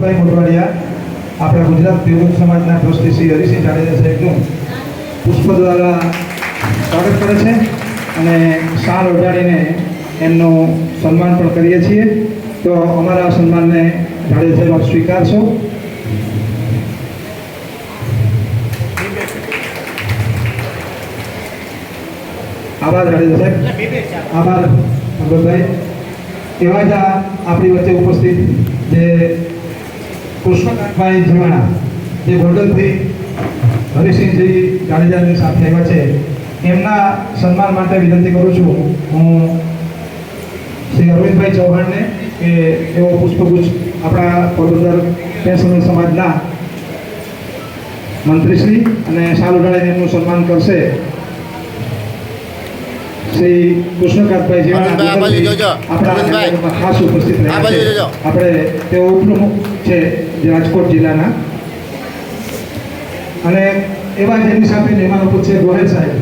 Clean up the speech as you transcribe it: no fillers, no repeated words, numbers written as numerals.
રોહિતભાઈ મોટવાડિયા આપણા ગુજરાત દેવરૂપ સમાજના ટ્રસ્ટી શ્રી હરિસિંહ જાડેજા સાહેબનું પુષ્પ દ્વારા સ્વાગત કરે છે અને શાલ ઓઢાડીને એમનું સન્માન પણ કરીએ છીએ. તો અમારા સન્માનને જાડેજા સાહેબ આપ સ્વીકારશો? આભાર જાડેજા સાહેબ, આભાર ભગતભાઈ. એવા જ આપણી વચ્ચે ઉપસ્થિત જે કૃષ્ણકાંતભાઈ જીવાણા, જે ગોંડલથી હરિસિંહજી જાડેજાની સાથે આવ્યા છે, એમના સન્માન માટે વિનંતી કરું છું હું શ્રી અરવિંદભાઈ ચૌહાણને કે એવો પુષ્પગુચ્છ આપણા પોરબંદર પેન્શનર સમાજના મંત્રીશ્રી અને શાલ ઉડાડીને એમનું સન્માન કરશે. શ્રી કૃષ્ણકાંતભાઈ આપણા ખાસ ઉપસ્થિત રહ્યા છે. આપણે તેઓ ઉપપ્રમુખ છે રાજકોટ જિલ્લાના, અને એવા જ એમની સાથે મહેમાન ઉપસ્થિત છે ગોહેલ સાહેબ.